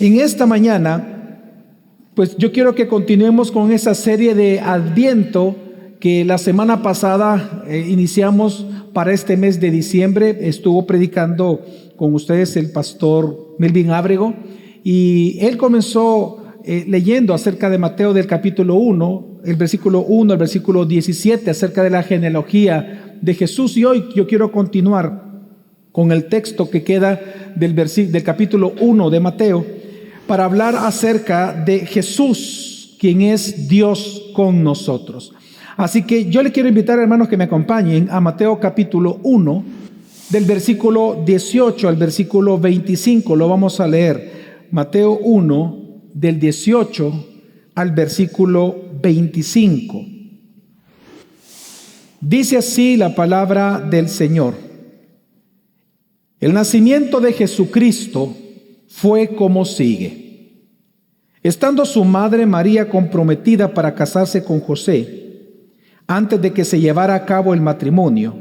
En esta mañana, pues yo quiero que continuemos con esa serie de Adviento que la semana pasada iniciamos para este mes de diciembre. Estuvo predicando con ustedes el pastor Melvin Ábrego y él comenzó leyendo acerca de Mateo del capítulo 1, el versículo 1 al versículo 17, acerca de la genealogía de Jesús. Y hoy yo quiero continuar con el texto que queda del capítulo 1 de Mateo, para hablar acerca de Jesús, quien es Dios con nosotros. Así que yo le quiero invitar, hermanos, que me acompañen a Mateo capítulo 1, del versículo 18 al versículo 25. Lo vamos a leer. Mateo 1, del 18 al versículo 25. Dice así la palabra del Señor. El nacimiento de Jesucristo fue como sigue. Estando su madre María comprometida para casarse con José, antes de que se llevara a cabo el matrimonio,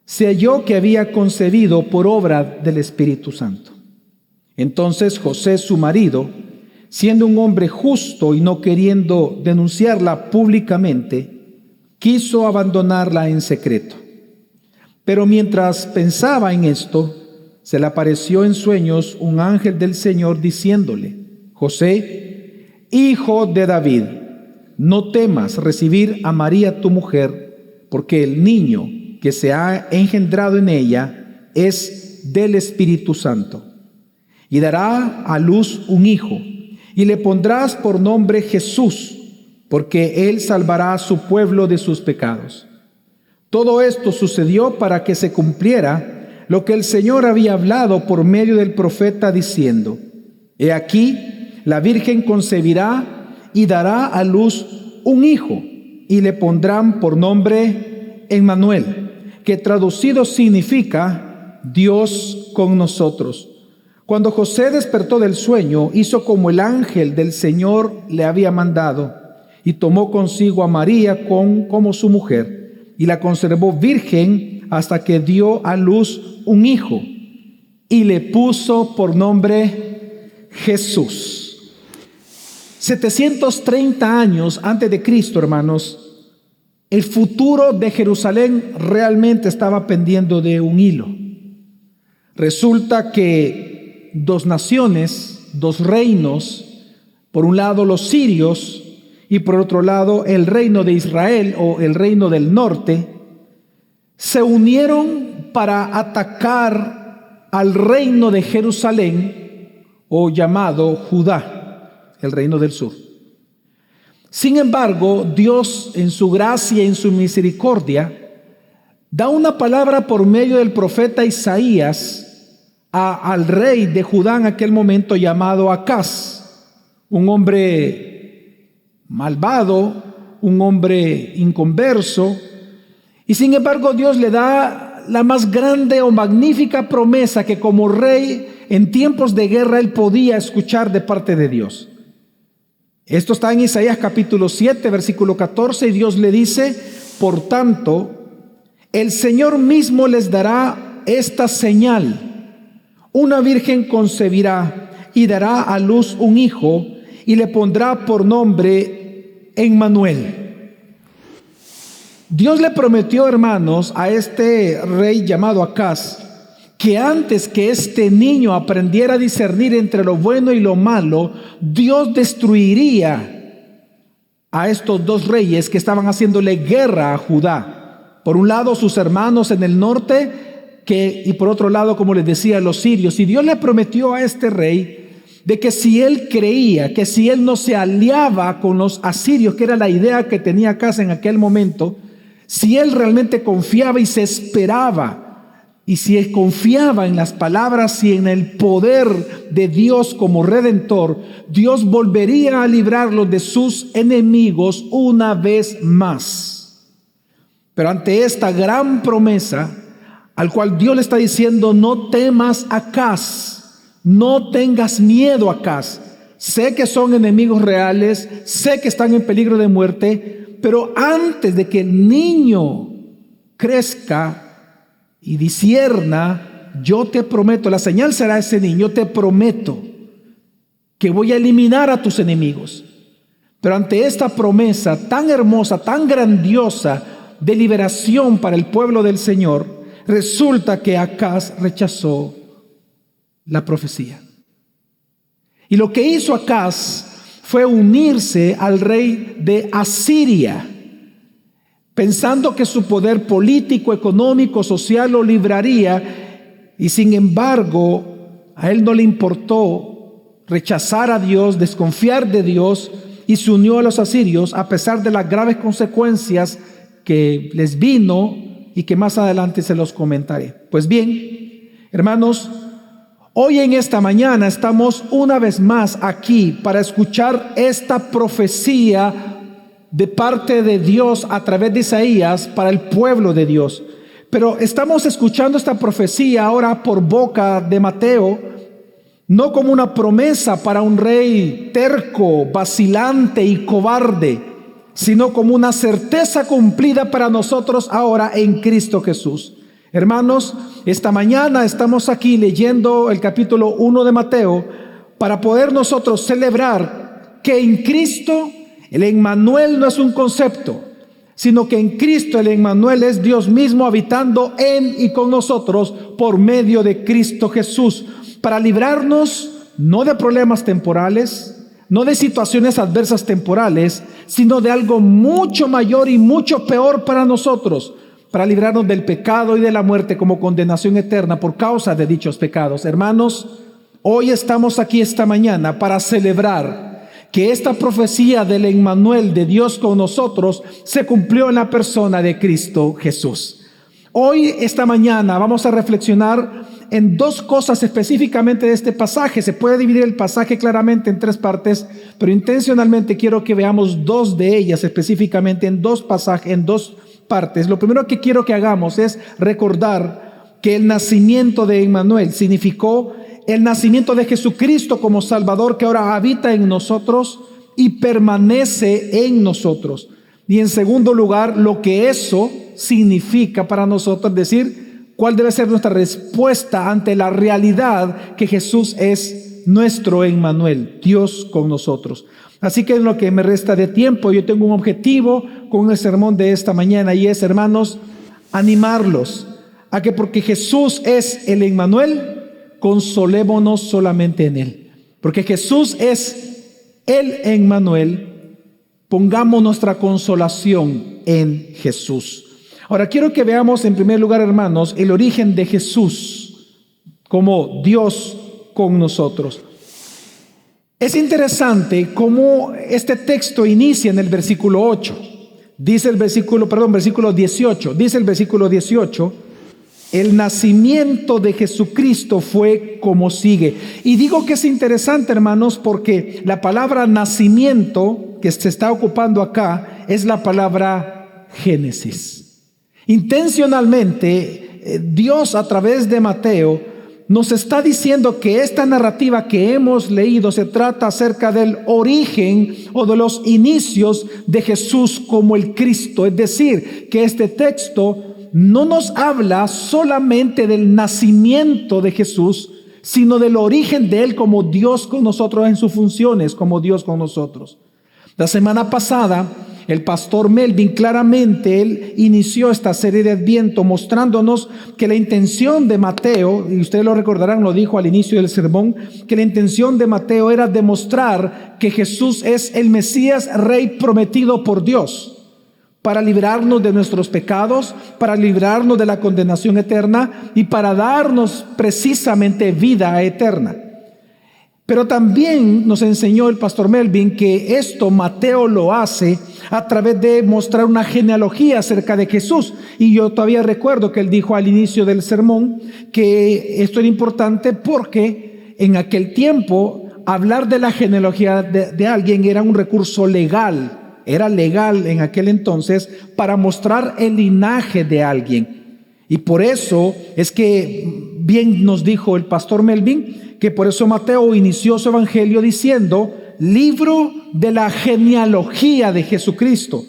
se halló que había concebido por obra del Espíritu Santo. Entonces José, su marido, siendo un hombre justo y no queriendo denunciarla públicamente, quiso abandonarla en secreto. Pero mientras pensaba en esto, se le apareció en sueños un ángel del Señor diciéndole: José, hijo de David, no temas recibir a María tu mujer, porque el niño que se ha engendrado en ella es del Espíritu Santo. Y dará a luz un hijo, y le pondrás por nombre Jesús, porque él salvará a su pueblo de sus pecados. Todo esto sucedió para que se cumpliera lo que el Señor había hablado por medio del profeta diciendo: He aquí, la Virgen concebirá y dará a luz un hijo, y le pondrán por nombre Emmanuel, que traducido significa Dios con nosotros. Cuando José despertó del sueño, hizo como el ángel del Señor le había mandado, y tomó consigo a María como su mujer, y la conservó virgen hasta que dio a luz un hijo, y le puso por nombre Jesús. 730 años antes de Cristo, hermanos, el futuro de Jerusalén realmente estaba pendiendo de un hilo. Resulta que dos naciones, dos reinos, por un lado los sirios y por otro lado el reino de Israel o el reino del norte, se unieron para atacar al reino de Jerusalén, o llamado Judá, el reino del sur. Sin embargo, Dios en su gracia y en su misericordia da una palabra por medio del profeta Isaías al rey de Judá en aquel momento, llamado Acaz, un hombre malvado, un hombre inconverso. Y sin embargo Dios le da la más grande o magnífica promesa que como rey en tiempos de guerra él podía escuchar de parte de Dios. Esto está en Isaías capítulo 7, versículo 14, y Dios le dice: por tanto, el Señor mismo les dará esta señal: una virgen concebirá y dará a luz un hijo, y le pondrá por nombre Emmanuel. Dios le prometió, hermanos, a este rey llamado Acaz, que antes que este niño aprendiera a discernir entre lo bueno y lo malo, Dios destruiría a estos dos reyes que estaban haciéndole guerra a Judá. Por un lado sus hermanos en el norte, y por otro lado, como les decía, los sirios. Y Dios le prometió a este rey de que si él creía, que si él no se aliaba con los asirios, que era la idea que tenía Acaz en aquel momento, si él realmente confiaba y se esperaba, y si confiaba en las palabras y en el poder de Dios como redentor, Dios volvería a librarlos de sus enemigos una vez más. Pero ante esta gran promesa, al cual Dios le está diciendo: no temas, Acaz, no tengas miedo, Acaz. Sé que son enemigos reales, sé que están en peligro de muerte, pero antes de que el niño crezca y discierna, yo te prometo, la señal será ese niño, te prometo que voy a eliminar a tus enemigos. Pero ante esta promesa tan hermosa, tan grandiosa de liberación para el pueblo del Señor, resulta que Acaz rechazó la profecía. Y lo que hizo Acaz fue unirse al rey de Asiria, pensando que su poder político, económico, social lo libraría, y sin embargo, a él no le importó rechazar a Dios, desconfiar de Dios, y se unió a los asirios a pesar de las graves consecuencias que les vino y que más adelante se los comentaré. Pues bien, hermanos, hoy en esta mañana estamos una vez más aquí para escuchar esta profecía de parte de Dios a través de Isaías para el pueblo de Dios. Pero estamos escuchando esta profecía ahora por boca de Mateo, no como una promesa para un rey terco, vacilante y cobarde, sino como una certeza cumplida para nosotros ahora en Cristo Jesús. Hermanos, esta mañana estamos aquí leyendo el capítulo 1 de Mateo para poder nosotros celebrar que en Cristo el Emmanuel no es un concepto, sino que en Cristo el Emmanuel es Dios mismo habitando en y con nosotros por medio de Cristo Jesús, para librarnos no de problemas temporales, no de situaciones adversas temporales, sino de algo mucho mayor y mucho peor para nosotros, para librarnos del pecado y de la muerte como condenación eterna por causa de dichos pecados. Hermanos, hoy estamos aquí esta mañana para celebrar que esta profecía del Emmanuel, de Dios con nosotros, se cumplió en la persona de Cristo Jesús. Hoy, esta mañana, vamos a reflexionar en dos cosas específicamente de este pasaje. Se puede dividir el pasaje claramente en tres partes, pero intencionalmente quiero que veamos dos de ellas específicamente en dos pasajes, en dos partes. Lo primero que quiero que hagamos es recordar que el nacimiento de Emmanuel significó el nacimiento de Jesucristo como Salvador, que ahora habita en nosotros y permanece en nosotros. Y en segundo lugar, lo que eso significa para nosotros, decir, cuál debe ser nuestra respuesta ante la realidad que Jesús es nuestro Emmanuel, Dios con nosotros. Así que en lo que me resta de tiempo, yo tengo un objetivo con el sermón de esta mañana, y es, hermanos, animarlos a que porque Jesús es el Emmanuel, consolémonos solamente en Él. Porque Jesús es el Emmanuel, pongamos nuestra consolación en Jesús. Ahora quiero que veamos en primer lugar, hermanos, el origen de Jesús como Dios con nosotros. Es interesante cómo este texto inicia en el versículo 8. Versículo 18. Dice el versículo 18, el nacimiento de Jesucristo fue como sigue. Y digo que es interesante, hermanos, porque la palabra nacimiento que se está ocupando acá es la palabra Génesis. Intencionalmente, Dios a través de Mateo nos está diciendo que esta narrativa que hemos leído se trata acerca del origen o de los inicios de Jesús como el Cristo. Es decir, que este texto no nos habla solamente del nacimiento de Jesús, sino del origen de Él como Dios con nosotros en sus funciones, como Dios con nosotros. La semana pasada, el pastor Melvin claramente él inició esta serie de Adviento mostrándonos que la intención de Mateo, y ustedes lo recordarán, lo dijo al inicio del sermón, que la intención de Mateo era demostrar que Jesús es el Mesías, Rey prometido por Dios, para librarnos de nuestros pecados, para librarnos de la condenación eterna y para darnos precisamente vida eterna. Pero también nos enseñó el pastor Melvin que esto Mateo lo hace a través de mostrar una genealogía acerca de Jesús. Y yo todavía recuerdo que él dijo al inicio del sermón que esto era importante porque en aquel tiempo hablar de la genealogía de alguien era un recurso legal. Era legal en aquel entonces para mostrar el linaje de alguien. Y por eso es que bien nos dijo el pastor Melvin que por eso Mateo inició su evangelio diciendo libro de la genealogía de Jesucristo,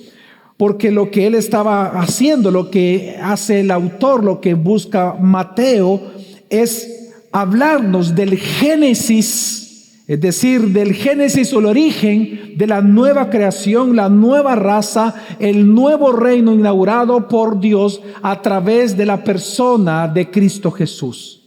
porque lo que él estaba haciendo, lo que hace el autor, lo que busca Mateo es hablarnos del Génesis, es decir, del génesis o el origen de la nueva creación, la nueva raza, el nuevo reino inaugurado por Dios a través de la persona de Cristo Jesús.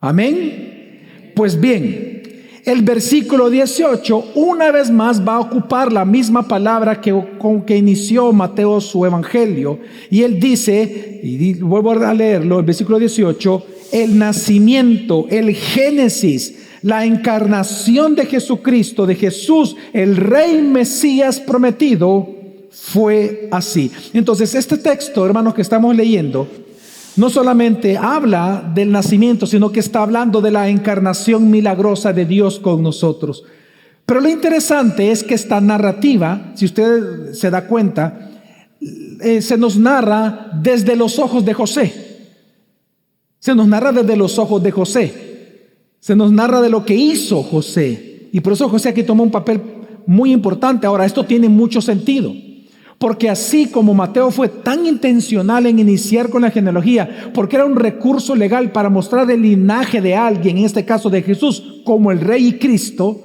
Amén. Pues bien, el versículo 18 una vez más va a ocupar la misma palabra con que inició Mateo su evangelio. Y él dice, y vuelvo a leerlo, el versículo 18, el nacimiento, el génesis, la encarnación de Jesucristo, de Jesús, el Rey Mesías prometido, fue así. Entonces, este texto, hermanos, que estamos leyendo, no solamente habla del nacimiento, sino que está hablando de la encarnación milagrosa de Dios con nosotros. Pero lo interesante es que esta narrativa, si usted se da cuenta, se nos narra desde los ojos de José. Se nos narra desde los ojos de José. Se nos narra de lo que hizo José. Y por eso José aquí tomó un papel muy importante. Ahora, esto tiene mucho sentido. Porque así como Mateo fue tan intencional en iniciar con la genealogía, porque era un recurso legal para mostrar el linaje de alguien, en este caso de Jesús, como el Rey y Cristo,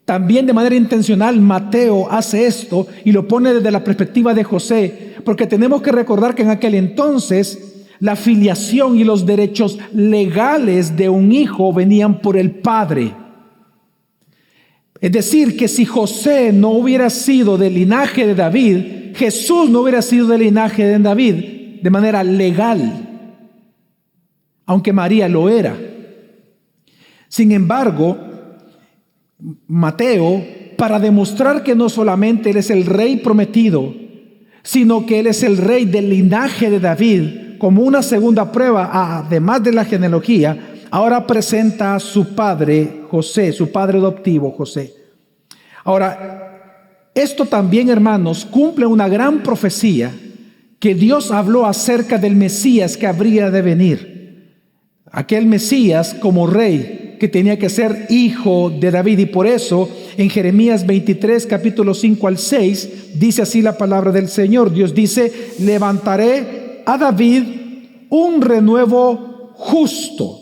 también de manera intencional Mateo hace esto y lo pone desde la perspectiva de José, porque tenemos que recordar que en aquel entonces la filiación y los derechos legales de un hijo venían por el padre. Es decir, que si José no hubiera sido del linaje de David, Jesús no hubiera sido del linaje de David de manera legal, aunque María lo era. Sin embargo, Mateo, para demostrar que no solamente Él es el Rey prometido, sino que Él es el Rey del linaje de David, como una segunda prueba, además de la genealogía, ahora presenta a su padre José, su padre adoptivo José. Ahora, esto también, hermanos, cumple una gran profecía que Dios habló acerca del Mesías que habría de venir. Aquel Mesías como rey que tenía que ser hijo de David. Y por eso en Jeremías 23, capítulo 5 al 6, dice así la palabra del Señor. Dios dice, levantaré a David un renuevo justo,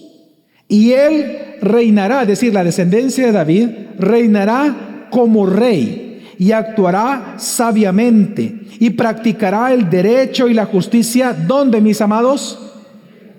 y él reinará, es decir, la descendencia de David reinará como rey y actuará sabiamente y practicará el derecho y la justicia. ¿Dónde, mis amados?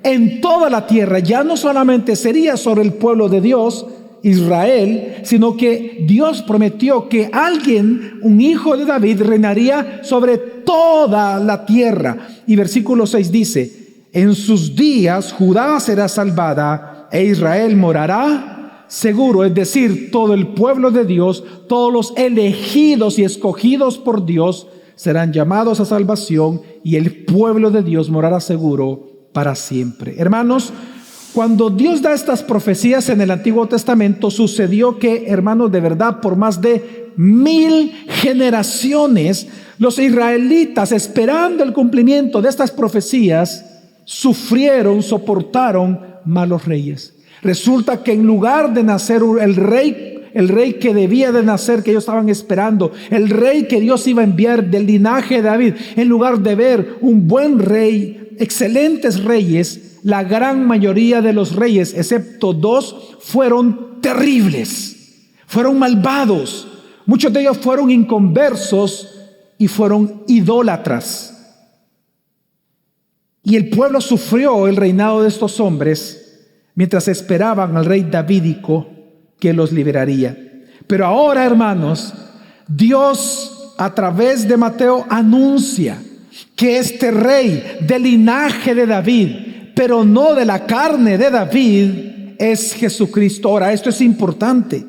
En toda la tierra. Ya no solamente sería sobre el pueblo de Dios, Israel, sino que Dios prometió que alguien, un hijo de David, reinaría sobre toda la tierra. Y versículo 6 dice, en sus días Judá será salvada e Israel morará seguro. Es decir, todo el pueblo de Dios, todos los elegidos y escogidos por Dios serán llamados a salvación y el pueblo de Dios morará seguro para siempre. Hermanos, cuando Dios da estas profecías en el Antiguo Testamento, sucedió que, hermanos, de verdad, por más de 1000 generaciones, los israelitas, esperando el cumplimiento de estas profecías, sufrieron, soportaron malos reyes. Resulta que en lugar de nacer el rey que debía de nacer, que ellos estaban esperando, el rey que Dios iba a enviar del linaje de David, en lugar de ver un buen rey, excelentes reyes, la gran mayoría de los reyes, excepto 2, fueron terribles, fueron malvados. Muchos de ellos fueron inconversos y fueron idólatras. Y el pueblo sufrió el reinado de estos hombres mientras esperaban al rey davídico que los liberaría. Pero ahora, hermanos, Dios a través de Mateo anuncia que este rey del linaje de David, pero no de la carne de David, es Jesucristo. Ahora, esto es importante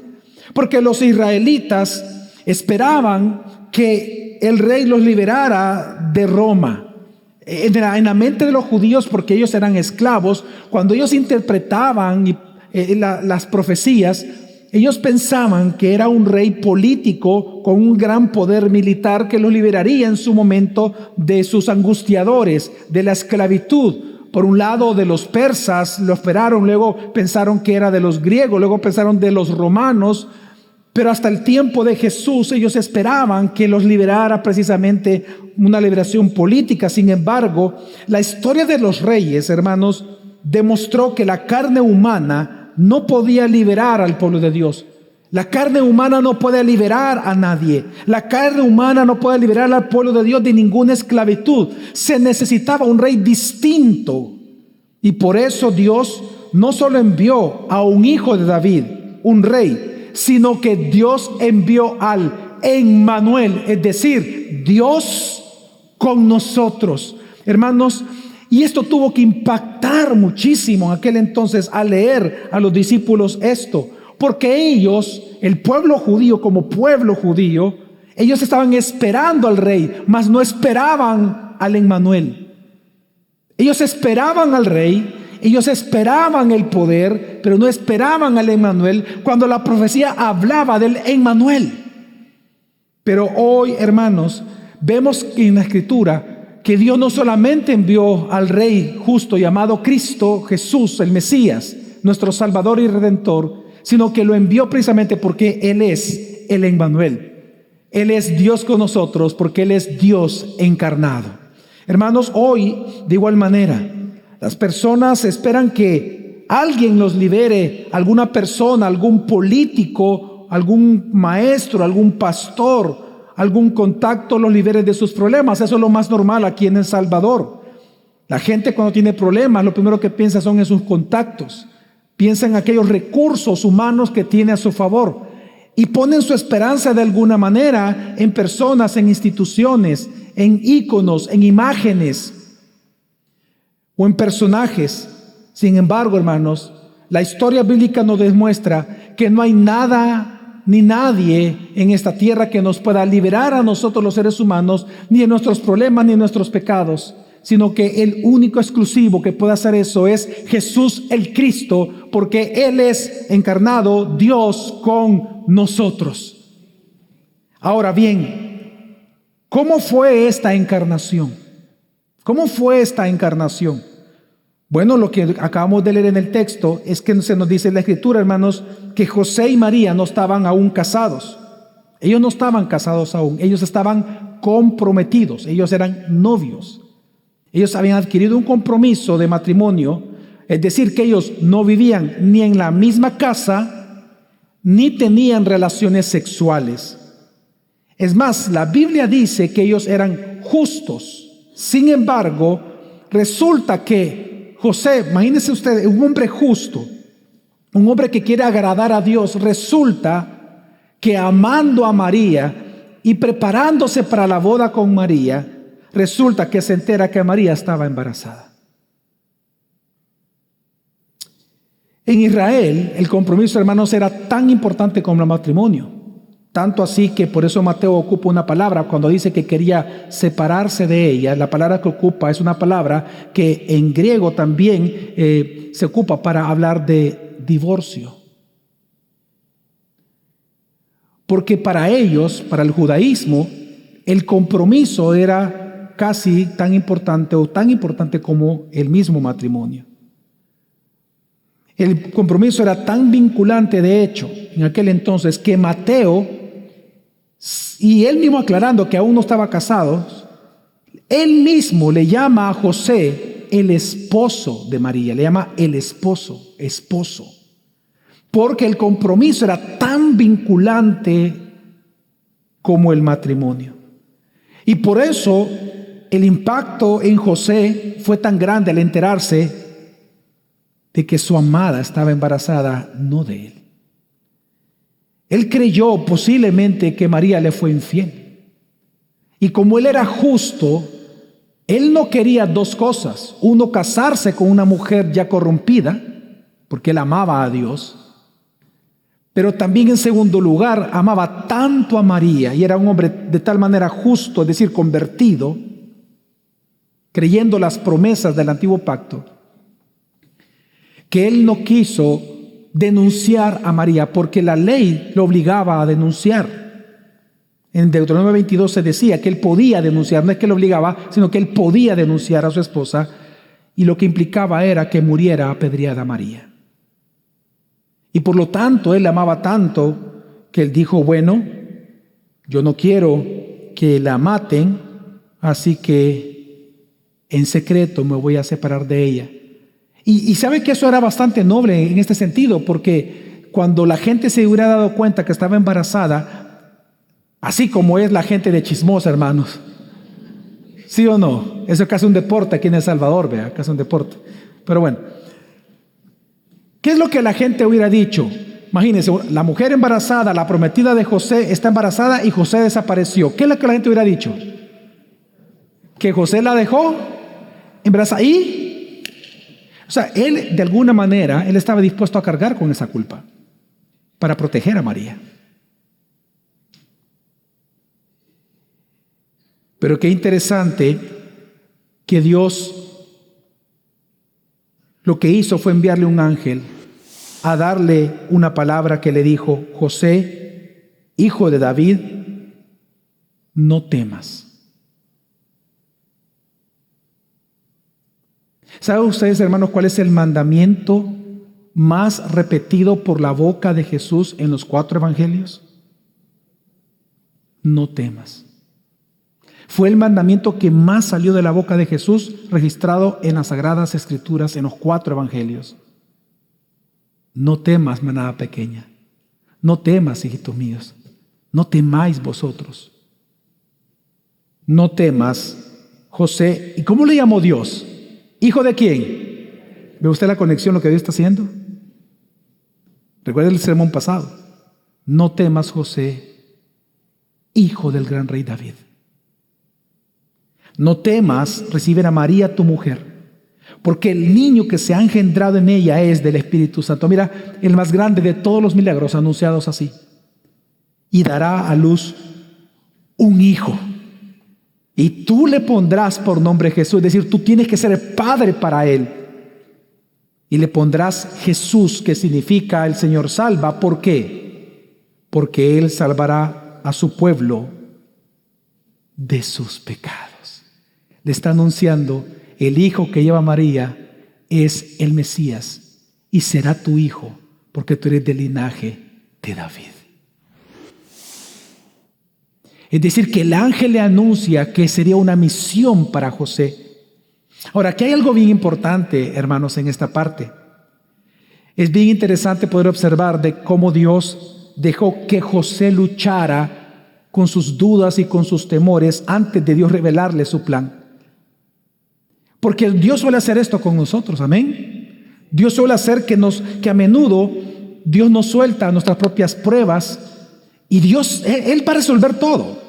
porque los israelitas esperaban que el rey los liberara de Roma. En la mente de los judíos, porque ellos eran esclavos, cuando ellos interpretaban las profecías, ellos pensaban que era un rey político con un gran poder militar que los liberaría en su momento de sus angustiadores, de la esclavitud. Por un lado de los persas lo esperaron, luego pensaron que era de los griegos, luego pensaron de los romanos. Pero hasta el tiempo de Jesús ellos esperaban que los liberara precisamente una liberación política. Sin embargo, la historia de los reyes, hermanos, demostró que la carne humana no podía liberar al pueblo de Dios. La carne humana no puede liberar a nadie. La carne humana no puede liberar al pueblo de Dios de ninguna esclavitud. Se necesitaba un rey distinto. Y por eso Dios no solo envió a un hijo de David, un rey, sino que Dios envió al Emmanuel, es decir, Dios con nosotros. Hermanos, y esto tuvo que impactar muchísimo en aquel entonces al leer a los discípulos esto. Porque ellos, el pueblo judío como pueblo judío, ellos estaban esperando al rey, mas no esperaban al Emmanuel. Ellos esperaban al rey, ellos esperaban el poder, pero no esperaban al Emmanuel cuando la profecía hablaba del Emmanuel. Pero hoy, hermanos, vemos en la Escritura que Dios no solamente envió al rey justo llamado Cristo Jesús, el Mesías, nuestro Salvador y Redentor, sino que lo envió precisamente porque Él es el Emmanuel. Él es Dios con nosotros porque Él es Dios encarnado. Hermanos, hoy de igual manera, las personas esperan que alguien los libere, alguna persona, algún político, algún maestro, algún pastor, algún contacto los libere de sus problemas. Eso es lo más normal aquí en El Salvador. La gente cuando tiene problemas, lo primero que piensa son en sus contactos. Piensa en aquellos recursos humanos que tiene a su favor y ponen su esperanza de alguna manera en personas, en instituciones, en íconos, en imágenes o en personajes. Sin embargo, hermanos, la historia bíblica nos demuestra que no hay nada ni nadie en esta tierra que nos pueda liberar a nosotros los seres humanos, ni de nuestros problemas ni de nuestros pecados, sino que el único exclusivo que puede hacer eso es Jesús el Cristo, porque Él es encarnado, Dios con nosotros. Ahora bien, ¿cómo fue esta encarnación? ¿Cómo fue esta encarnación? Bueno, lo que acabamos de leer en el texto es que se nos dice en la Escritura, hermanos, que José y María no estaban aún casados. Ellos no estaban casados aún, ellos estaban comprometidos, ellos eran novios. Ellos habían adquirido un compromiso de matrimonio, es decir, que ellos no vivían ni en la misma casa, ni tenían relaciones sexuales. Es más, la Biblia dice que ellos eran justos. Sin embargo, resulta que José, imagínense ustedes, un hombre justo, un hombre que quiere agradar a Dios, resulta que amando a María y preparándose para la boda con María, resulta que se entera que María estaba embarazada. En Israel, el compromiso, hermanos, era tan importante como el matrimonio. Tanto así que por eso Mateo ocupa una palabra cuando dice que quería separarse de ella. La palabra que ocupa es una palabra que en griego también se ocupa para hablar de divorcio. Porque para ellos, para el judaísmo, el compromiso era casi tan importante como el mismo matrimonio. El compromiso era tan vinculante, de hecho, en aquel entonces, que Mateo, y él mismo aclarando que aún no estaba casado, él mismo le llama a José el esposo de María, le llama el esposo, porque el compromiso era tan vinculante como el matrimonio. Y por eso el impacto en José fue tan grande al enterarse de que su amada estaba embarazada, no de él. Él creyó posiblemente que María le fue infiel. Y como él era justo, él no quería dos cosas. Uno, casarse con una mujer ya corrompida, porque él amaba a Dios. Pero también en segundo lugar, amaba tanto a María y era un hombre de tal manera justo, es decir, convertido, creyendo las promesas del antiguo pacto, que él no quiso denunciar a María porque la ley lo obligaba a denunciar. En Deuteronomio 22 se decía que él podía denunciar, no es que lo obligaba, sino que él podía denunciar a su esposa, y lo que implicaba era que muriera apedreada María. Y por lo tanto, él la amaba tanto que él dijo, bueno, yo no quiero que la maten, así que en secreto me voy a separar de ella. Y sabe que eso era bastante noble en este sentido, porque cuando la gente se hubiera dado cuenta que estaba embarazada, así como es la gente de chismosa, hermanos. ¿Sí o no? Eso es casi un deporte aquí en El Salvador, vea, casi un deporte. Pero bueno, ¿qué es lo que la gente hubiera dicho? Imagínense, la mujer embarazada, la prometida de José, está embarazada y José desapareció. ¿Qué es lo que la gente hubiera dicho? Que José la dejó embarazada y, o sea, él de alguna manera, él estaba dispuesto a cargar con esa culpa para proteger a María. Pero qué interesante que Dios lo que hizo fue enviarle un ángel a darle una palabra que le dijo: José, hijo de David, no temas. ¿Saben ustedes, hermanos, cuál es el mandamiento más repetido por la boca de Jesús en los 4 evangelios? No temas. Fue el mandamiento que más salió de la boca de Jesús, registrado en las Sagradas Escrituras, en los 4 evangelios. No temas, manada pequeña. No temas, hijitos míos. No temáis vosotros. No temas, José. ¿Y cómo le llamó Dios? ¿Hijo de quién? ¿Ve usted la conexión, lo que Dios está haciendo? Recuerda el sermón pasado. No temas, José, hijo del gran rey David. No temas recibir a María tu mujer, porque el niño que se ha engendrado en ella es del Espíritu Santo. Mira, el más grande de todos los milagros anunciados así. Y dará a luz un hijo. Y tú le pondrás por nombre Jesús, es decir, tú tienes que ser el padre para él. Y le pondrás Jesús, que significa el Señor salva. ¿Por qué? Porque él salvará a su pueblo de sus pecados. Le está anunciando: el hijo que lleva María es el Mesías y será tu hijo, porque tú eres del linaje de David. Es decir, que el ángel le anuncia que sería una misión para José. Ahora, aquí hay algo bien importante, hermanos, en esta parte. Es bien interesante poder observar de cómo Dios dejó que José luchara con sus dudas y con sus temores antes de Dios revelarle su plan. Porque Dios suele hacer esto con nosotros, amén. Dios suele hacer que a menudo Dios nos suelta nuestras propias pruebas y Dios, Él va a resolver todo.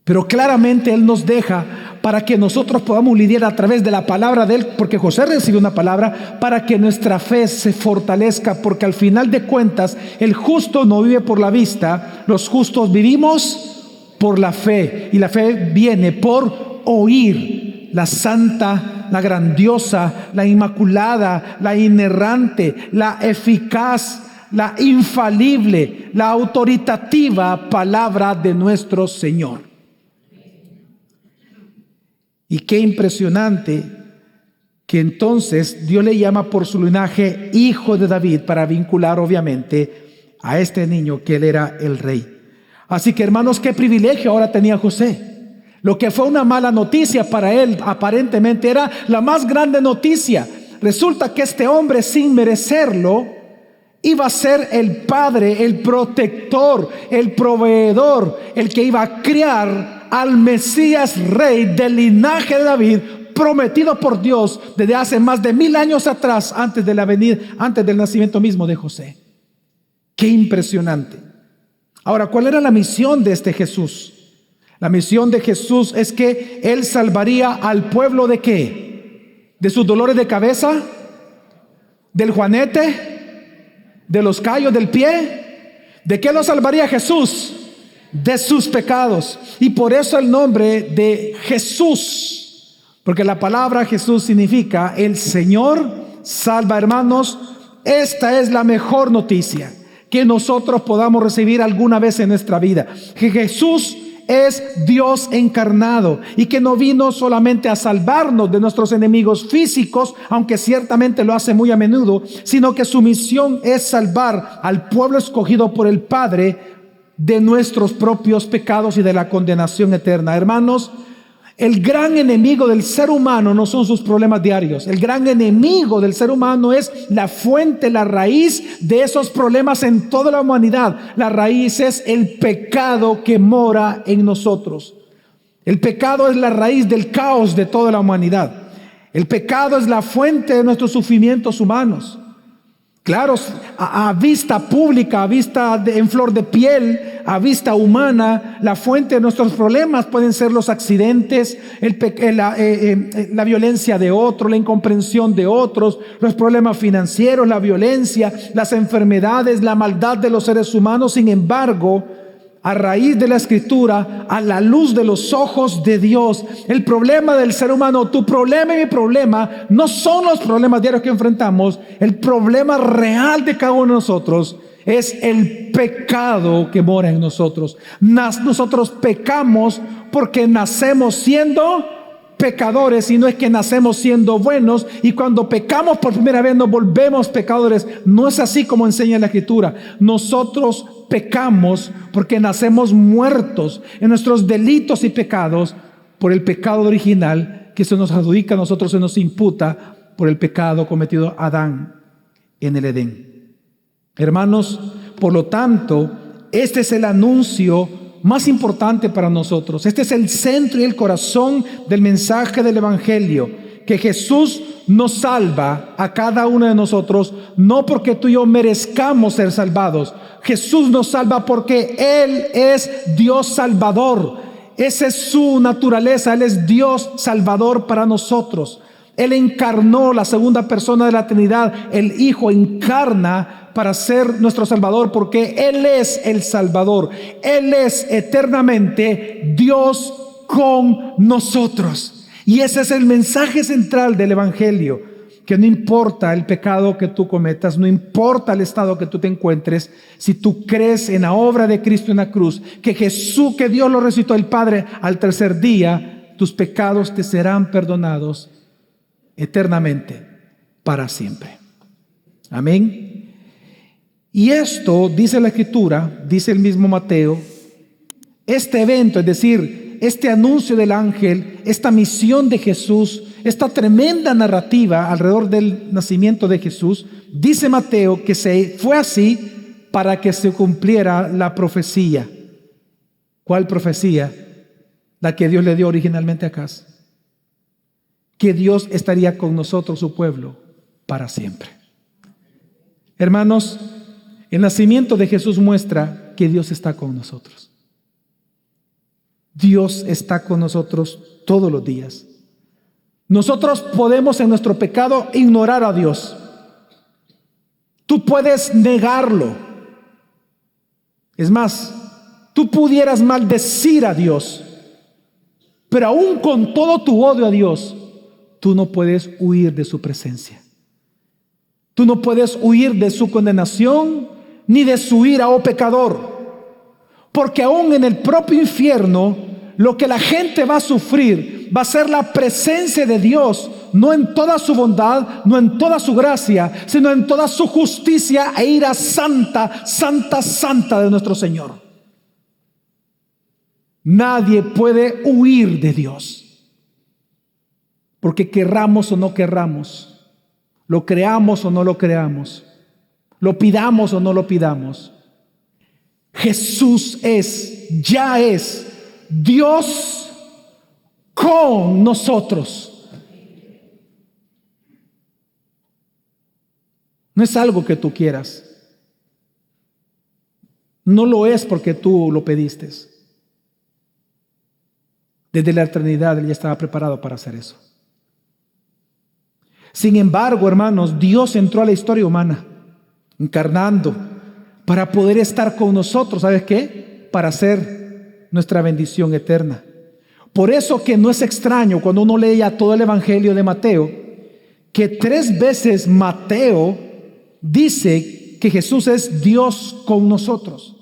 Pero claramente Él nos deja para que nosotros podamos lidiar a través de la palabra de Él, porque José recibió una palabra para que nuestra fe se fortalezca, porque al final de cuentas el justo no vive por la vista, los justos vivimos por la fe, y la fe viene por oír. La santa, la grandiosa, la inmaculada, la inerrante, la eficaz, la infalible, la autoritativa palabra de nuestro Señor. Y qué impresionante que entonces Dios le llama por su linaje hijo de David, para vincular obviamente a este niño que él era el rey. Así que, hermanos, qué privilegio ahora tenía José. Lo que fue una mala noticia para él aparentemente era la más grande noticia. Resulta que este hombre, sin merecerlo, iba a ser el padre, el protector, el proveedor, el que iba a criar al Mesías rey del linaje de David, prometido por Dios desde hace más de 1000 años atrás, antes del nacimiento mismo de José. Qué impresionante. Ahora, ¿cuál era la misión de este Jesús? La misión de Jesús es que Él salvaría al pueblo ¿de qué? ¿De sus dolores de cabeza? ¿Del juanete? ¿De los callos del pie? ¿De qué lo salvaría Jesús? De sus pecados. Y por eso el nombre de Jesús, porque la palabra Jesús significa el Señor salva. Hermanos, esta es la mejor noticia que nosotros podamos recibir alguna vez en nuestra vida, que Jesús es Dios encarnado y que no vino solamente a salvarnos de nuestros enemigos físicos, aunque ciertamente lo hace muy a menudo, sino que su misión es salvar al pueblo escogido por el Padre de nuestros propios pecados y de la condenación eterna. Hermanos, El gran enemigo del ser humano no son sus problemas diarios. El gran enemigo del ser humano es la fuente, la raíz de esos problemas en toda la humanidad. La raíz es el pecado que mora en nosotros. El pecado es la raíz del caos de toda la humanidad. El pecado es la fuente de nuestros sufrimientos humanos. Claro, a vista pública, a vista en flor de piel, a vista humana, la fuente de nuestros problemas pueden ser los accidentes, la violencia de otros, la incomprensión de otros, los problemas financieros, la violencia, las enfermedades, la maldad de los seres humanos. Sin embargo, a raíz de la Escritura, a la luz de los ojos de Dios, el problema del ser humano, tu problema y mi problema, no son los problemas diarios que enfrentamos. El problema real de cada uno de nosotros es el pecado que mora en nosotros. Nosotros pecamos porque nacemos siendo pecadores, y no es que nacemos siendo buenos, y cuando pecamos por primera vez nos volvemos pecadores. No es así como enseña la Escritura. Nosotros pecamos porque nacemos muertos en nuestros delitos y pecados por el pecado original que se nos adjudica a nosotros, se nos imputa por el pecado cometido Adán en el Edén. Hermanos, por lo tanto, este es el anuncio más importante para nosotros. Este es el centro y el corazón del mensaje del Evangelio, que Jesús nos salva a cada uno de nosotros, no porque tú y yo merezcamos ser salvados. Jesús nos salva porque Él es Dios Salvador. Esa es su naturaleza. Él es Dios Salvador para nosotros. Él encarnó, la segunda persona de la Trinidad, el Hijo encarna para ser nuestro Salvador, porque Él es el Salvador. Él es eternamente Dios con nosotros. Y ese es el mensaje central del Evangelio, que no importa el pecado que tú cometas, no importa el estado que tú te encuentres, si tú crees en la obra de Cristo en la cruz, que Jesús, que Dios lo resucitó el Padre al tercer día, tus pecados te serán perdonados eternamente, para siempre. Amén. Y esto, dice la Escritura, dice el mismo Mateo, este evento, es decir, este anuncio del ángel, esta misión de Jesús, esta tremenda narrativa alrededor del nacimiento de Jesús, dice Mateo que fue así para que se cumpliera la profecía. ¿Cuál profecía? La que Dios le dio originalmente a Acaz. Que Dios estaría con nosotros, su pueblo, para siempre. Hermanos, el nacimiento de Jesús muestra que Dios está con nosotros. Dios está con nosotros todos los días. Nosotros podemos en nuestro pecado ignorar a Dios. Tú puedes negarlo. Es más, tú pudieras maldecir a Dios, pero aún con todo tu odio a Dios, tú no puedes huir de su presencia. Tú no puedes huir de su condenación ni de su ira, oh pecador. Porque aún en el propio infierno, lo que la gente va a sufrir va a ser la presencia de Dios, no en toda su bondad, no en toda su gracia, sino en toda su justicia e ira santa, santa, santa de nuestro Señor. Nadie puede huir de Dios, porque querramos o no querramos, lo creamos o no lo creamos, lo pidamos o no lo pidamos. Jesús ya es Dios con nosotros. No es algo que tú quieras. No lo es porque tú lo pediste. Desde la eternidad Él ya estaba preparado para hacer eso. Sin embargo, hermanos, Dios entró a la historia humana, encarnando, para poder estar con nosotros. ¿Sabes qué? Para hacer nuestra bendición eterna. Por eso que no es extraño cuando uno leía todo el Evangelio de Mateo, que 3 veces Mateo dice que Jesús es Dios con nosotros.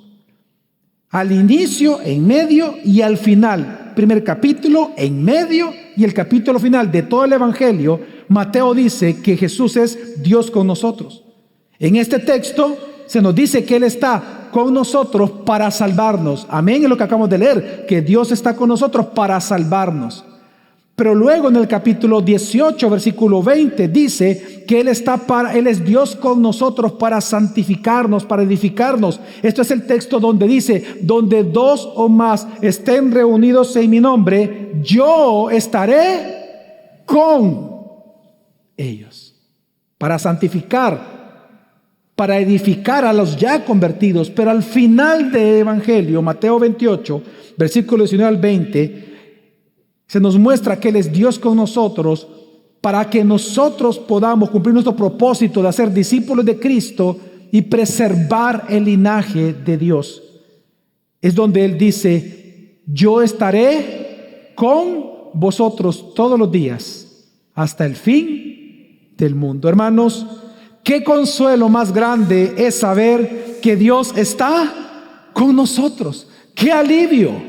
Al inicio, en medio y al final. Primer capítulo, en medio y el capítulo final de todo el Evangelio, Mateo dice que Jesús es Dios con nosotros. En este texto se nos dice que Él está con nosotros para salvarnos. Amén, es lo que acabamos de leer, que Dios está con nosotros para salvarnos. Pero luego en el capítulo 18, versículo 20, dice que Él es Dios con nosotros para santificarnos, para edificarnos. Esto es el texto donde dice: donde dos o más estén reunidos en mi nombre, yo estaré con ellos. Para santificar, para edificar a los ya convertidos. Pero al final del Evangelio, Mateo 28, versículo 19 al 20, se nos muestra que Él es Dios con nosotros para que nosotros podamos cumplir nuestro propósito de hacer discípulos de Cristo y preservar el linaje de Dios. Es donde Él dice: yo estaré con vosotros todos los días hasta el fin del mundo. Hermanos, qué consuelo más grande es saber que Dios está con nosotros. Qué alivio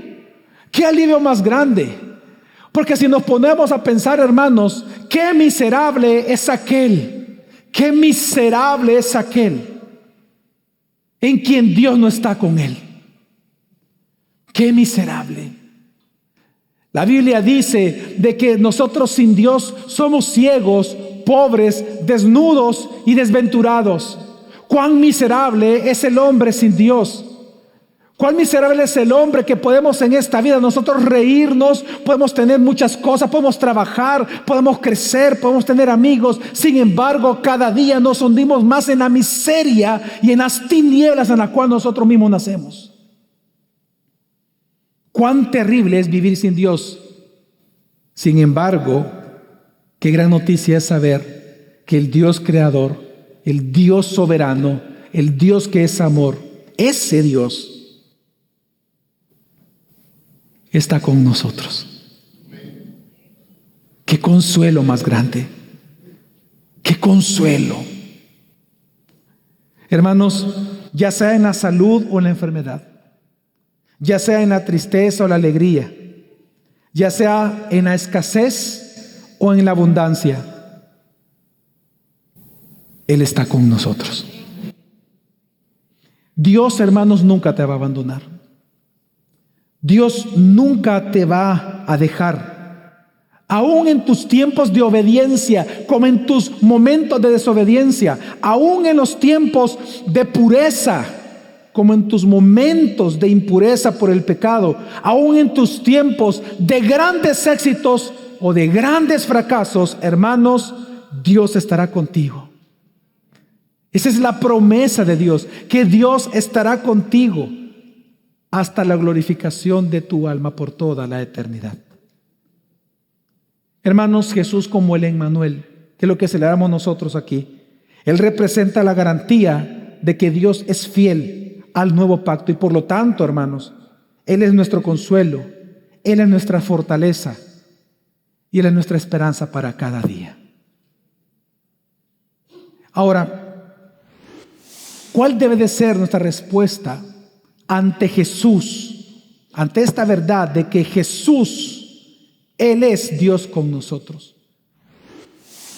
más grande. Porque si nos ponemos a pensar, hermanos, qué miserable es aquel en quien Dios no está con él. Qué miserable. La Biblia dice de que nosotros sin Dios somos ciegos, pobres, desnudos y desventurados. Cuán miserable es el hombre sin Dios. Cuán miserable es el hombre que podemos en esta vida nosotros reírnos, podemos tener muchas cosas, podemos trabajar, podemos crecer, podemos tener amigos. Sin embargo, cada día nos hundimos más en la miseria y en las tinieblas en las cuales nosotros mismos nacemos. Cuán terrible es vivir sin Dios. Sin embargo, qué gran noticia es saber que el Dios creador, el Dios soberano, el Dios que es amor, ese Dios está con nosotros. Qué consuelo más grande. Qué consuelo. Hermanos, ya sea en la salud o en la enfermedad, ya sea en la tristeza o la alegría, ya sea en la escasez o en la abundancia, Él está con nosotros. Dios, hermanos, nunca te va a abandonar. Dios nunca te va a dejar. Aún en tus tiempos de obediencia, como en tus momentos de desobediencia, aún en los tiempos de pureza, como en tus momentos de impureza por el pecado, aún en tus tiempos de grandes éxitos o de grandes fracasos, hermanos, Dios estará contigo. Esa es la promesa de Dios, que Dios estará contigo hasta la glorificación de tu alma por toda la eternidad. Hermanos, Jesús como el Emmanuel, que es lo que celebramos nosotros aquí, Él representa la garantía de que Dios es fiel al nuevo pacto y por lo tanto, hermanos, Él es nuestro consuelo, Él es nuestra fortaleza y Él es nuestra esperanza para cada día. Ahora, ¿cuál debe de ser nuestra respuesta ante Jesús, ante esta verdad de que Jesús, Él es Dios con nosotros?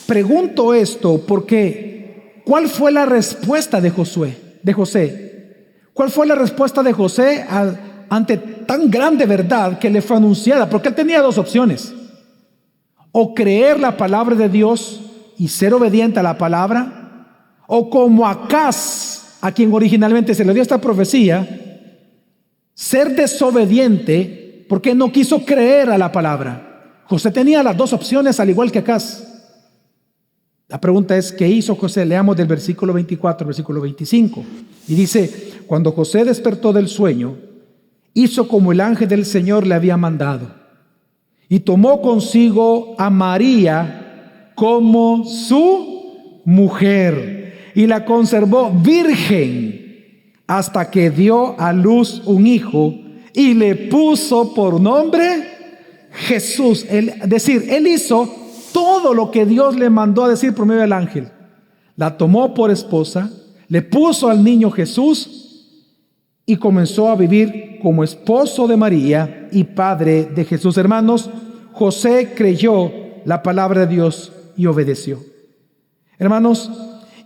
Pregunto esto porque ¿cuál fue la respuesta de José? ¿Cuál fue la respuesta de José ante tan grande verdad que le fue anunciada? Porque él tenía dos opciones: o creer la palabra de Dios y ser obediente a la palabra, o como Acaz, a quien originalmente se le dio esta profecía, ser desobediente porque no quiso creer a la palabra. José tenía las dos opciones, al igual que Acaz. La pregunta es, ¿qué hizo José? Leamos del versículo 24 al versículo 25. Y dice: cuando José despertó del sueño, hizo como el ángel del Señor le había mandado, y tomó consigo a María como su mujer, y la conservó virgen hasta que dio a luz un hijo y le puso por nombre Jesús. Es decir, él hizo todo lo que Dios le mandó a decir por medio del ángel. La tomó por esposa, le puso al niño Jesús y comenzó a vivir como esposo de María y padre de Jesús. Hermanos, José creyó la palabra de Dios y obedeció. Hermanos,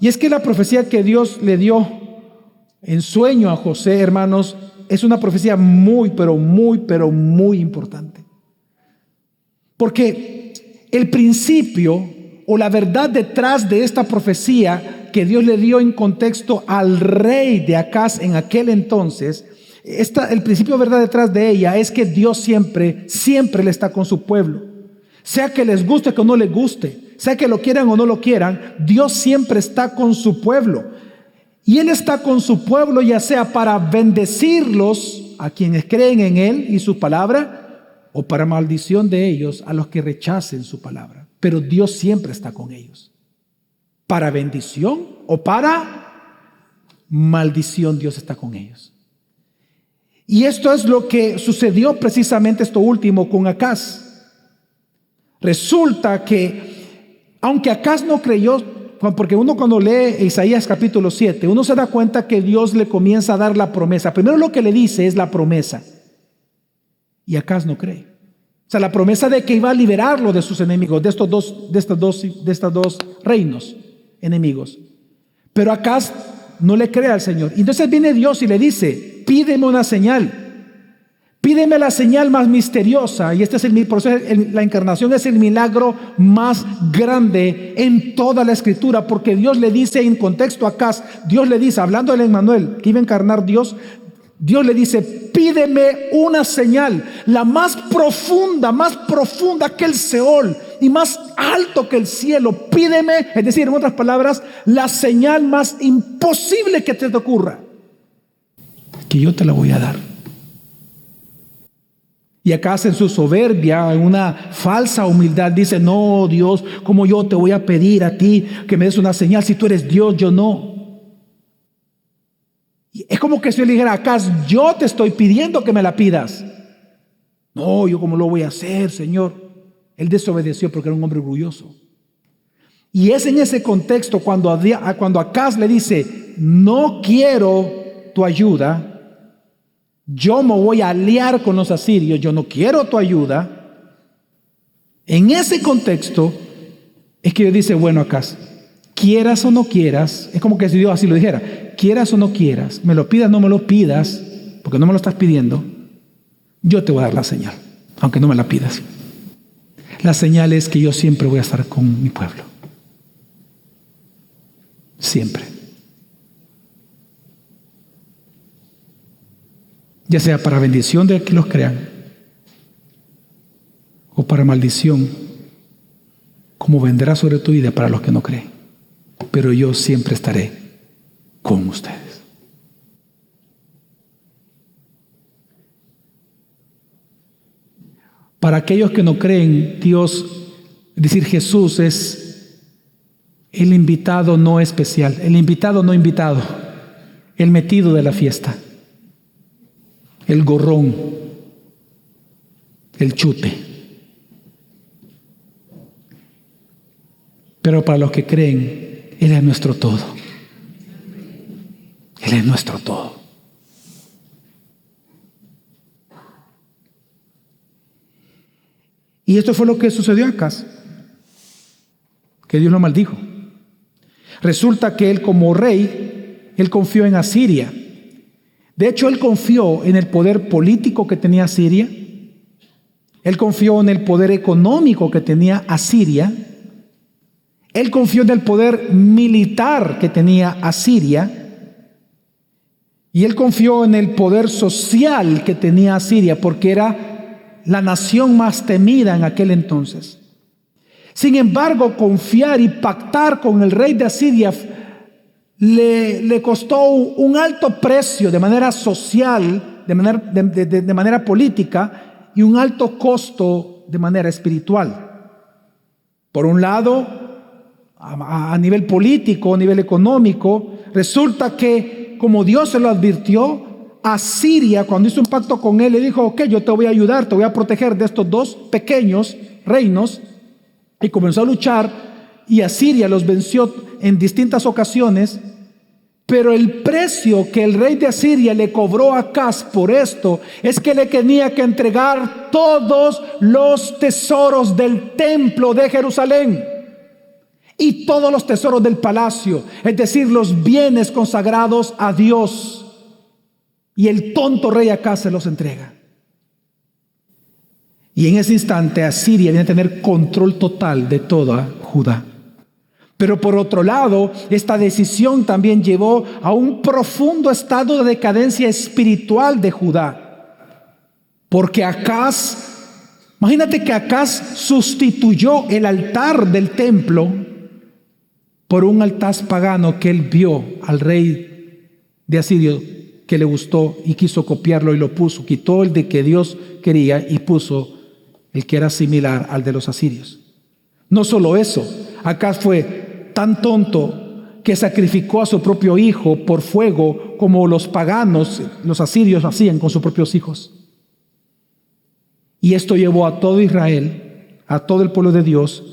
y es que la profecía que Dios le dio en sueño a José, hermanos, es una profecía muy, pero muy importante. Porque el principio o la verdad detrás de esta profecía que Dios le dio en contexto al rey de Acaz en aquel entonces, el principio de verdad detrás de ella es que Dios siempre le está con su pueblo. Sea que les guste o no les guste, sea que lo quieran o no lo quieran, Dios siempre está con su pueblo. Y Él está con su pueblo ya sea para bendecirlos a quienes creen en Él y su palabra, o para maldición de ellos a los que rechacen su palabra. Pero Dios siempre está con ellos. Para bendición o para maldición, Dios está con ellos. Y esto es lo que sucedió precisamente esto último con Acaz. Resulta que, aunque Acaz no creyó, porque uno cuando lee Isaías capítulo 7, uno se da cuenta que Dios le comienza a dar la promesa. Primero lo que le dice es la promesa. Y Acaz no cree. O sea, la promesa de que iba a liberarlo de sus enemigos, de estos dos reinos enemigos. Pero Acaz no le cree al Señor. Entonces viene Dios y le dice: pídeme una señal. Pídeme la señal más misteriosa. Y este es por eso la encarnación es el milagro más grande en toda la escritura, porque Dios le dice en contexto a Acaz, Dios le dice, hablando del Emmanuel, que iba a encarnar Dios, Dios le dice: pídeme una señal, la más profunda que el Seol y más alto que el cielo. Pídeme, es decir, en otras palabras, la señal más imposible que te ocurra, que yo te la voy a dar. Y Acaz en su soberbia, en una falsa humildad, dice: no, Dios, ¿cómo yo te voy a pedir a ti que me des una señal si tú eres Dios, yo no? Y es como que si yo le dijera: Acaz, yo te estoy pidiendo que me la pidas. No, yo cómo lo voy a hacer, Señor. Él desobedeció porque era un hombre orgulloso. Y es en ese contexto cuando Acaz le dice: no quiero tu ayuda, yo me voy a aliar con los asirios, yo no quiero tu ayuda. En ese contexto es que Dios dice: bueno, Acaz, quieras o no quieras, es como que si Dios así lo dijera, quieras o no quieras, me lo pidas o no me lo pidas, porque no me lo estás pidiendo, yo te voy a dar la señal, aunque no me la pidas. La señal es que yo siempre voy a estar con mi pueblo. Siempre. Ya sea para bendición de que los crean o para maldición, como vendrá sobre tu vida para los que no creen. Pero yo siempre estaré con ustedes. Para aquellos que no creen, Dios, es decir, Jesús es el invitado no especial, el invitado no invitado, el metido de la fiesta, el gorrón, el chute. Pero para los que creen, Él es nuestro todo. Él es nuestro todo. Y esto fue lo que sucedió a Acaz, que Dios lo maldijo. Resulta que él, como rey, él confió en Asiria. De hecho, él confió en el poder político que tenía Asiria. Él confió en el poder económico que tenía Asiria. Él confió en el poder militar que tenía Asiria. Y él confió en el poder social que tenía Asiria, porque era la nación más temida en aquel entonces. Sin embargo, confiar y pactar con el rey de Asiria le costó un alto precio de manera social, de manera política, y un alto costo de manera espiritual. Por un lado, a nivel político, a nivel económico, resulta que, como Dios se lo advirtió, Asiria, cuando hizo un pacto con él, le dijo: ok, yo te voy a ayudar, te voy a proteger de estos dos pequeños reinos. Y comenzó a luchar, y Asiria los venció en distintas ocasiones. Pero el precio que el rey de Asiria le cobró a Acaz por esto es que le tenía que entregar todos los tesoros del templo de Jerusalén y todos los tesoros del palacio, es decir, los bienes consagrados a Dios. Y el tonto rey Acaz se los entrega. Y en ese instante Asiria viene a tener control total de toda Judá. Pero por otro lado, esta decisión también llevó a un profundo estado de decadencia espiritual de Judá. Porque imagínate que Acaz sustituyó el altar del templo por un altar pagano que él vio al rey de Asirio que le gustó y quiso copiarlo y lo puso. Quitó el de que Dios quería y puso el que era similar al de los asirios. No solo eso, Acaz fue tan tonto que sacrificó a su propio hijo por fuego, como los paganos, los asirios, hacían con sus propios hijos. Y esto llevó a todo Israel, a todo el pueblo de Dios,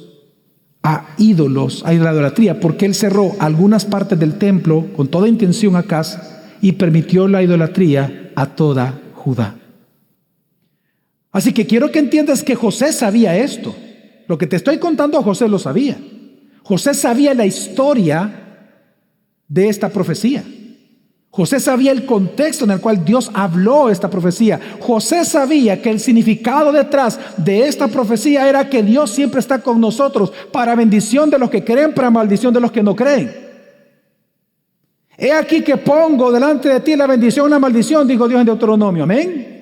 a ídolos, a idolatría, porque él cerró algunas partes del templo con toda intención Acaz y permitió la idolatría a toda Judá. Así que quiero que entiendas que José sabía esto. Lo que te estoy contando, José lo sabía. José sabía la historia de esta profecía. José sabía el contexto en el cual Dios habló esta profecía. José sabía que el significado detrás de esta profecía era que Dios siempre está con nosotros para bendición de los que creen, para maldición de los que no creen. He aquí que pongo delante de ti la bendición y la maldición, dijo Dios en Deuteronomio. Amén.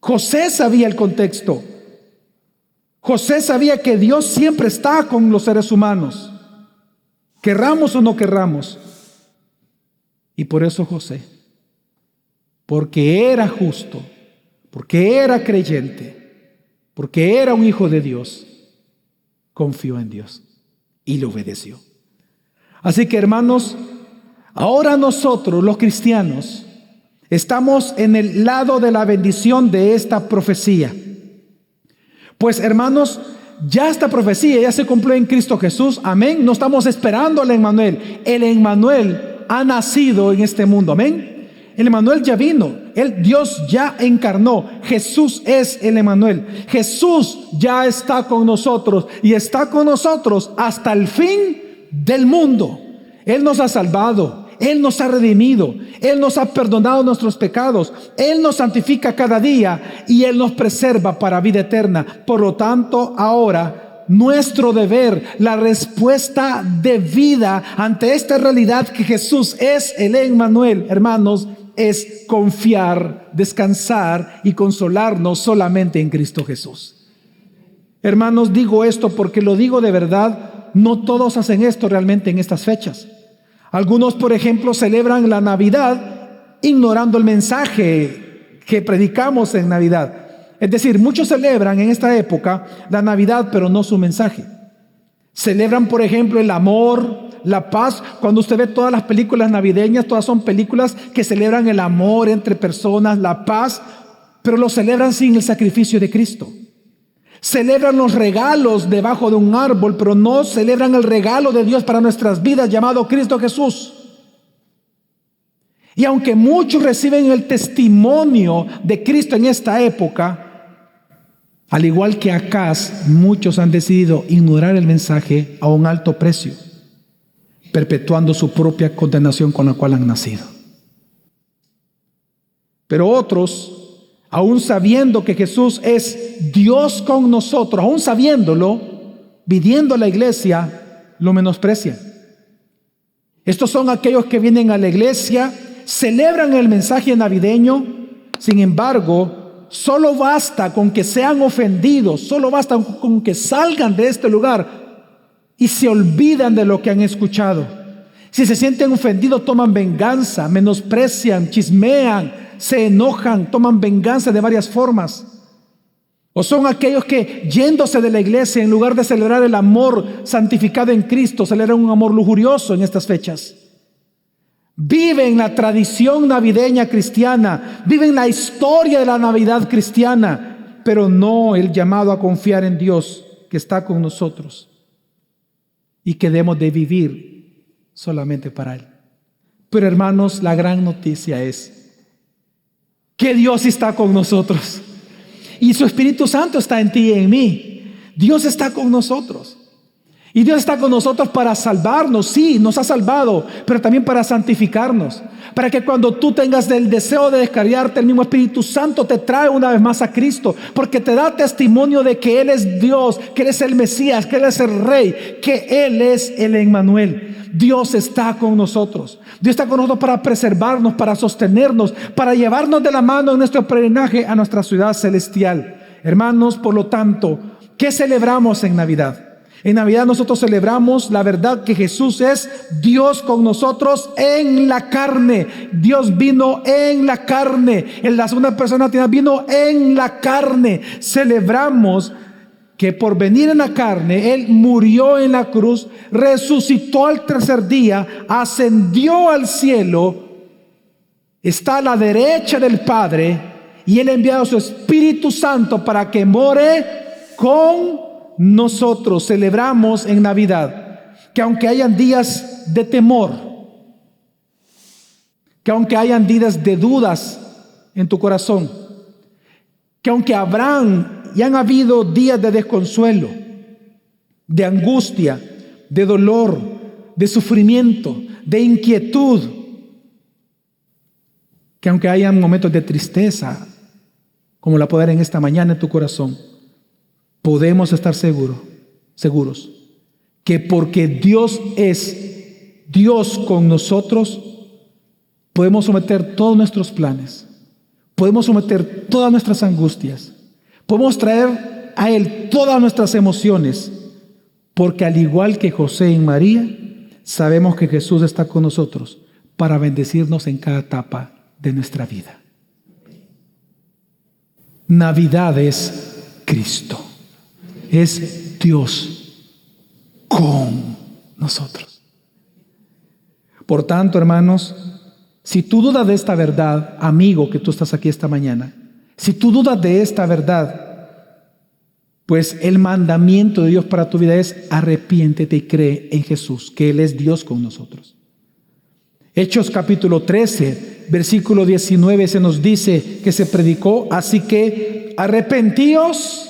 José sabía el contexto. José sabía que Dios siempre está con los seres humanos, querramos o no querramos. Y por eso José, porque era justo, porque era creyente, porque era un hijo de Dios, confió en Dios y le obedeció. Así que, hermanos, ahora nosotros los cristianos estamos en el lado de la bendición de esta profecía. Pues, hermanos, ya esta profecía ya se cumplió en Cristo Jesús. Amén. No estamos esperando al Emmanuel. El Emmanuel ha nacido en este mundo. Amén. El Emmanuel ya vino. Dios ya encarnó. Jesús es el Emmanuel. Jesús ya está con nosotros y está con nosotros hasta el fin del mundo. Él nos ha salvado. Él nos ha redimido, Él nos ha perdonado nuestros pecados, Él nos santifica cada día y Él nos preserva para vida eterna. Por lo tanto, ahora nuestro deber, la respuesta debida ante esta realidad que Jesús es el Emmanuel, hermanos, es confiar, descansar y consolarnos solamente en Cristo Jesús. Hermanos, digo esto porque lo digo de verdad. No todos hacen esto realmente en estas fechas. Algunos, por ejemplo, celebran la Navidad ignorando el mensaje que predicamos en Navidad. Es decir, muchos celebran en esta época la Navidad, pero no su mensaje. Celebran, por ejemplo, el amor, la paz. Cuando usted ve todas las películas navideñas, todas son películas que celebran el amor entre personas, la paz, pero lo celebran sin el sacrificio de Cristo. Celebran los regalos debajo de un árbol, pero no celebran el regalo de Dios para nuestras vidas llamado Cristo Jesús. Y aunque muchos reciben el testimonio de Cristo en esta época, al igual que Acaz, muchos han decidido ignorar el mensaje a un alto precio, perpetuando su propia condenación con la cual han nacido. Pero otros, aún sabiendo que Jesús es Dios con nosotros, aún sabiéndolo, viniendo a la iglesia, lo menosprecian. Estos son aquellos que vienen a la iglesia, celebran el mensaje navideño. Sin embargo, solo basta con que sean ofendidos, solo basta con que salgan de este lugar y se olvidan de lo que han escuchado. Si se sienten ofendidos, toman venganza, menosprecian, chismean, se enojan, toman venganza de varias formas. O son aquellos que, yéndose de la iglesia, en lugar de celebrar el amor santificado en Cristo, celebran un amor lujurioso en estas fechas. Viven la tradición navideña cristiana, viven la historia de la Navidad cristiana, pero no el llamado a confiar en Dios que está con nosotros y que debemos de vivir solamente para Él. Pero, hermanos, la gran noticia es que Dios está con nosotros y su Espíritu Santo está en ti y en mí. Dios está con nosotros. Y Dios está con nosotros para salvarnos. Sí, nos ha salvado, pero también para santificarnos. Para que cuando tú tengas el deseo de descarriarte, el mismo Espíritu Santo te trae una vez más a Cristo. Porque te da testimonio de que Él es Dios, que Él es el Mesías, que Él es el Rey, que Él es el Emmanuel. Dios está con nosotros. Dios está con nosotros para preservarnos, para sostenernos, para llevarnos de la mano en nuestro peregrinaje a nuestra ciudad celestial. Hermanos, por lo tanto, ¿qué celebramos en Navidad? En Navidad nosotros celebramos la verdad que Jesús es Dios con nosotros en la carne. Dios vino en la carne. En la segunda persona vino en la carne. Celebramos que por venir en la carne, Él murió en la cruz, resucitó al tercer día, ascendió al cielo, está a la derecha del Padre, y Él ha enviado a su Espíritu Santo para que more con nosotros. Celebramos en Navidad que aunque hayan días de temor, que aunque hayan días de dudas en tu corazón, que aunque habrán y han habido días de desconsuelo, de angustia, de dolor, de sufrimiento, de inquietud, que aunque hayan momentos de tristeza, como la puede haber en esta mañana en tu corazón, podemos estar seguros que porque Dios es Dios con nosotros, podemos someter todos nuestros planes, podemos someter todas nuestras angustias, podemos traer a Él todas nuestras emociones, porque al igual que José y María, sabemos que Jesús está con nosotros para bendecirnos en cada etapa de nuestra vida. Navidad es Cristo. Es Dios con nosotros. Por tanto, hermanos, si tú dudas de esta verdad, amigo que tú estás aquí esta mañana, si tú dudas de esta verdad, pues el mandamiento de Dios para tu vida es: arrepiéntete y cree en Jesús, que Él es Dios con nosotros. Hechos capítulo 13, versículo 19 se nos dice que se predicó: así que arrepentíos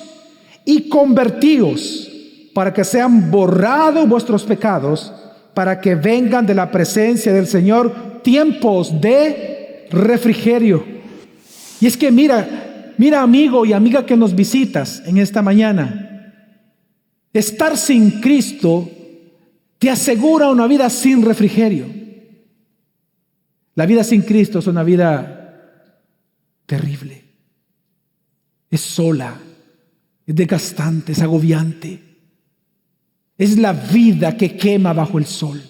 y convertíos para que sean borrados vuestros pecados, para que vengan de la presencia del Señor tiempos de refrigerio. Y es que mira amigo y amiga que nos visitas en esta mañana, estar sin Cristo te asegura una vida sin refrigerio. La vida sin Cristo es una vida terrible, es sola, es desgastante, es agobiante. Es la vida que quema bajo el sol.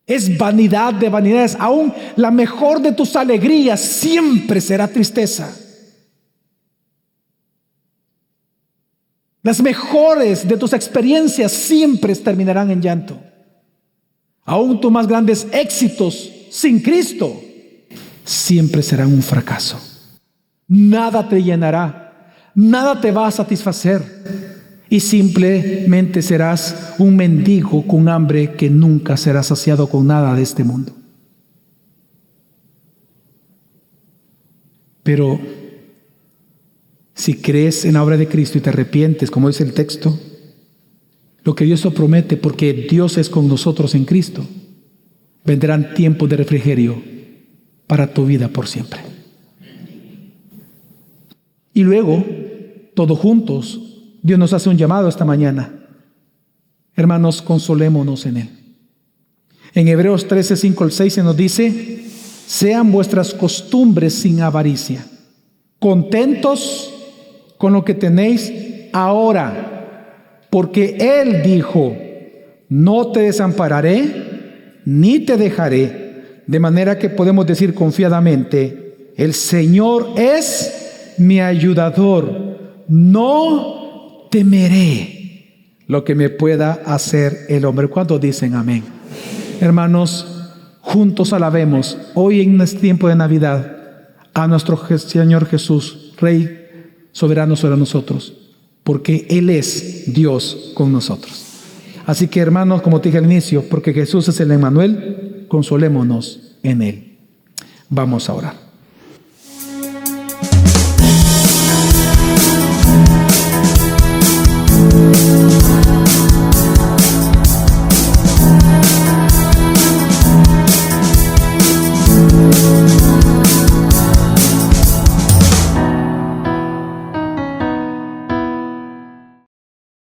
Es vanidad de vanidades. Aún la mejor de tus alegrías siempre será tristeza. Las mejores de tus experiencias siempre terminarán en llanto. Aún tus más grandes éxitos sin Cristo siempre serán un fracaso. Nada te llenará. Nada te va a satisfacer y simplemente serás un mendigo con hambre que nunca será saciado con nada de este mundo. Pero si crees en la obra de Cristo y te arrepientes, como dice el texto, lo que Dios te promete, porque Dios es con nosotros en Cristo, vendrán tiempos de refrigerio para tu vida por siempre. Y luego, todos juntos, Dios nos hace un llamado esta mañana. Hermanos, consolémonos en Él. En Hebreos 13, 5 al 6 se nos dice: sean vuestras costumbres sin avaricia, contentos con lo que tenéis ahora, porque Él dijo: no te desampararé ni te dejaré. De manera que podemos decir confiadamente: el Señor es mi ayudador, no temeré lo que me pueda hacer el hombre. ¿Cuántos dicen amén? Hermanos, juntos alabemos hoy en este tiempo de Navidad a nuestro Señor Jesús, Rey soberano sobre nosotros, porque Él es Dios con nosotros. Así que, hermanos, como te dije al inicio, porque Jesús es el Emmanuel, consolémonos en Él. Vamos a orar.